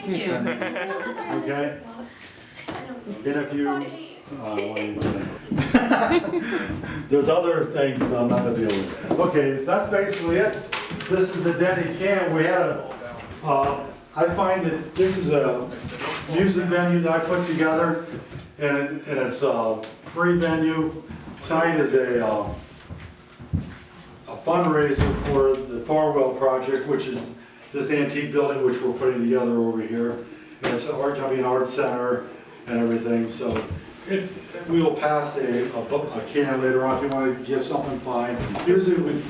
you. Okay? And if you, there's other things that I'm not gonna deal with. Okay, that's basically it. This is the Denny Can. We had I find that this is a music venue that I put together, and it's a free venue. Tonight is a fundraiser for the Farwell project, which is this antique building which we're putting together over here. And it's an art center and everything, so we will pass a can later on. If you want to give something, fine. Usually we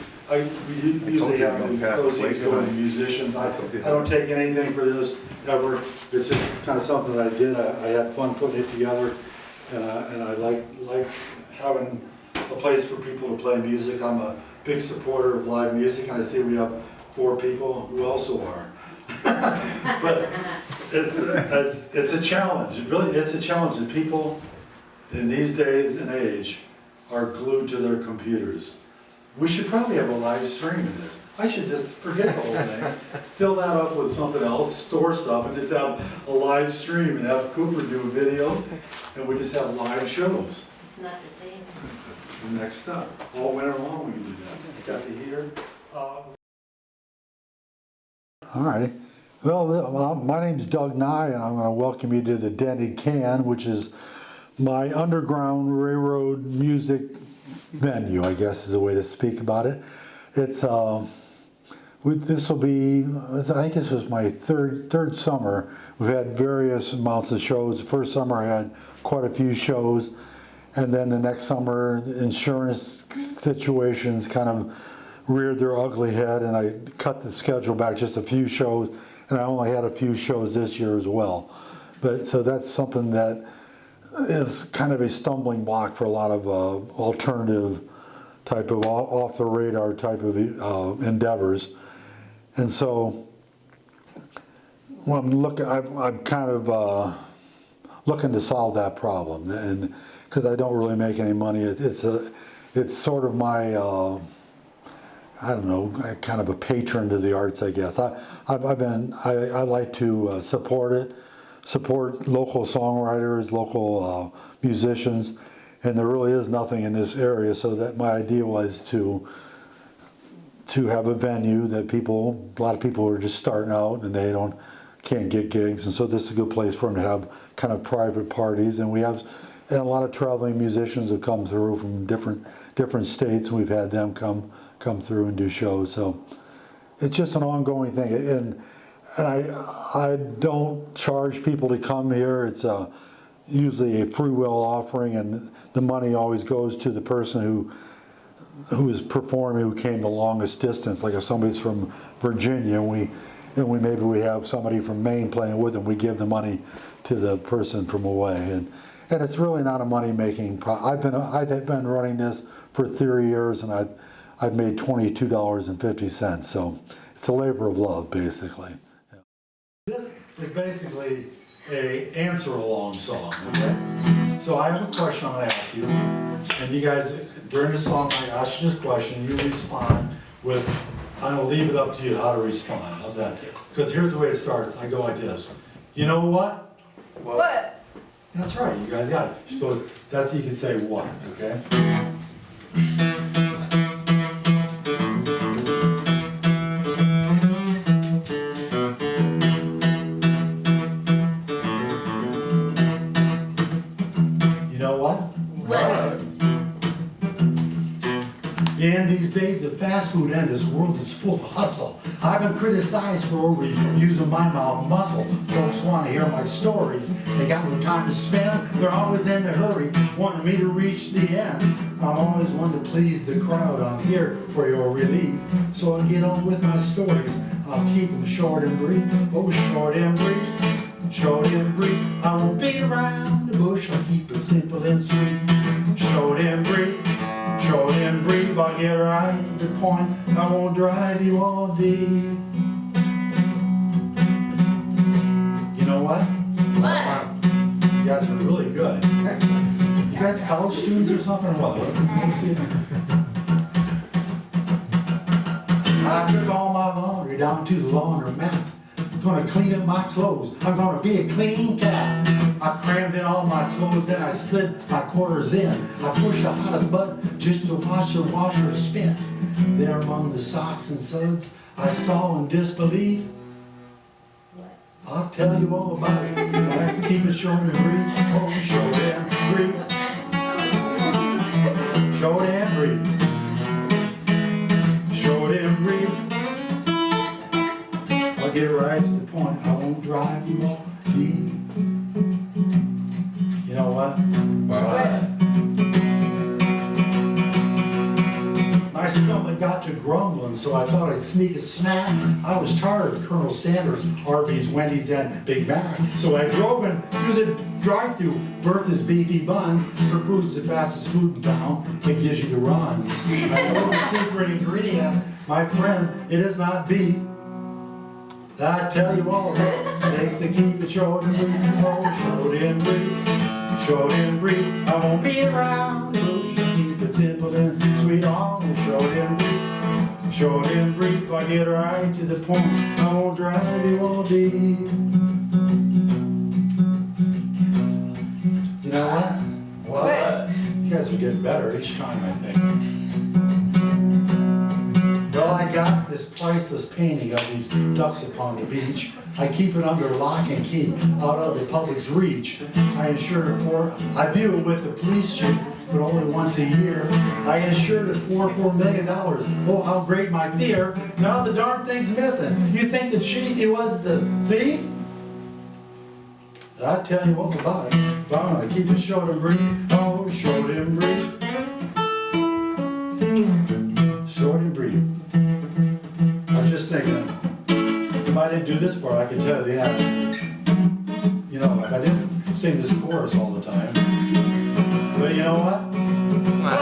usually have the proceeds go to musicians. I don't take anything for this ever. It's just kind of something that I did. I had fun putting it together, and I like having a place for people to play music. I'm a big supporter of live music, and I see we have 4 people who also are. But it's a challenge. It really, it's a challenge. And people in these days and age are glued to their computers. We should probably have a live stream of this. I should just forget the whole thing, fill that up with something else, store stuff, and just have a live stream and have Cooper do a video, and we just have live shows. It's not the same. The next step, all winter long we can do that. Got the heater. All righty. Well, my name's Doug Nye, and I'm going to welcome you to the Denny Can, which is my underground railroad music venue, I guess is a way to speak about it. It's this will be, I think this was my third summer. We've had various amounts of shows. First summer I had quite a few shows, and then the next summer the insurance situations kind of reared their ugly head, and I cut the schedule back just a few shows, and I only had a few shows this year as well. But so that's something that is kind of a stumbling block for a lot of alternative type of off the radar type of endeavors. And so when I'm kind of looking to solve that problem, and because I don't really make any money, it's sort of my I don't know, kind of a patron to the arts, I guess. I like to support local songwriters, local musicians, and there really is nothing in this area. So that my idea was to have a venue that a lot of people are just starting out and they can't get gigs, and so this is a good place for them to have kind of private parties. And a lot of traveling musicians have come through from different states, and we've had them come through and do shows. So it's just an ongoing thing, and I don't charge people to come here. It's usually a free will offering, and the money always goes to the person who is performing, who came the longest distance. Like if somebody's from Virginia, and maybe we have somebody from Maine playing with them, we give the money to the person from away, and it's really not a money making. I've been running this for 3 years, and I've made $22.50, so it's a labor of love, basically. This is basically a answer-along song, okay? So I have a question I'm going to ask you, and you guys, during the song, I ask you this question, you respond with, I'm going to leave it up to you how to respond. How's that? Because here's the way it starts. I go like this. You know what? What? That's right, you guys got it. You can say what, okay? In these days of fast food and this world is full of hustle, I've been criticized for overusing my mouth muscle. Folks want to hear my stories. They got no time to spend. They're always in a hurry, wanting me to reach the end. I'm always one to please the crowd. I'm here for your relief, so I'll get on with my stories. I'll keep them short and brief. Oh, short and brief, short and brief. I won't beat around the bush. I'll keep it simple and sweet. Short and brief. Short and brief, I'll get right to the point. I won't drive you all day. You know what? What? You guys are really good. You guys college students or something? Or what? I took all my laundry down to the laundromat. gonna clean up my clothes. I'm gonna be a clean cat. I crammed in all my clothes, then I slid my quarters in. I pushed the hottest button just to watch the washer spin. There among the socks and suds, I saw in disbelief. What? I'll tell you all about it. I keep it short and brief. Oh, short and brief. Short and brief. Short and brief. I'll get right to the point. I won't drive you all deep. You know what? What? My stomach got to grumbling, so I thought I'd sneak a snack. I was tired of Colonel Sanders, Arby's, Wendy's, and Big Mac. So I drove in through the drive-thru, Bertha's beefy buns. Her food's the fastest food in town. It gives you the runs. I know the secret ingredient, my friend, it is not beef. I tell you all about it. Takes to keep it short and brief. Oh, short and brief. Short and brief. I won't be around. Keep it simple and sweet. Oh, short and brief. Short and brief. I get right to the point. I won't drive you all deep. You know what? What? You guys are getting better each time, I think. Well, I got this priceless painting of these ducks upon the beach. I keep it under lock and key, out of the public's reach. I insure it I view it with the police chief, but only once a year. I insured it for $4 million. Oh, how great my fear. Now the darn thing's missing. You think the chief, he was the thief? I'll tell you all about it. But I'm gonna keep it short and brief. Oh, short and brief. Short and brief. I'm just thinking, if I didn't do this part, I could tell you the end. You know, if I didn't sing this chorus all the time. But you know what? What?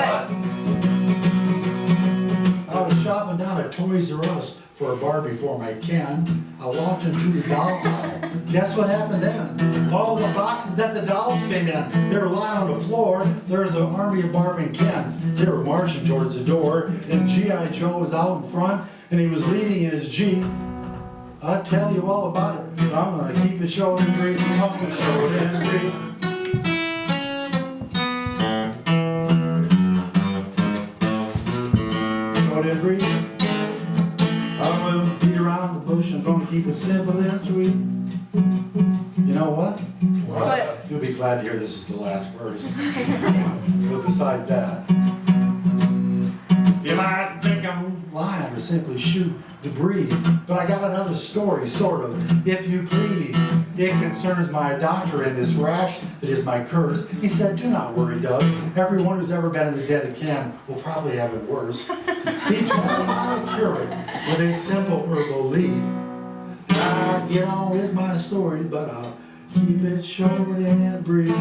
I was shopping down at Toys R Us for a Barbie for my Ken. I walked into the doll aisle. Guess what happened then? All the boxes that the dolls came in, they were lying on the floor. There was an army of Barbie and Kens. They were marching towards the door, and G.I. Joe was out in front, and he was leading in his Jeep. I'll tell you all about it. I'm gonna keep it short and brief. I'm gonna short and brief. Short and brief. I will beat around the bush. I'm gonna keep it simple and sweet. You know what? What? You'll be glad to hear this is the last verse. But besides that, you might think I'm lying or simply shoot the breeze, but I got another story, sort of, if you please. It concerns my doctor and this rash that is my curse. He said, do not worry, Doug. Everyone who's ever been in the dented can will probably have it worse. He told me how to cure it with a simple herbal leaf. I'll get on with my story, but I'll keep it short and brief.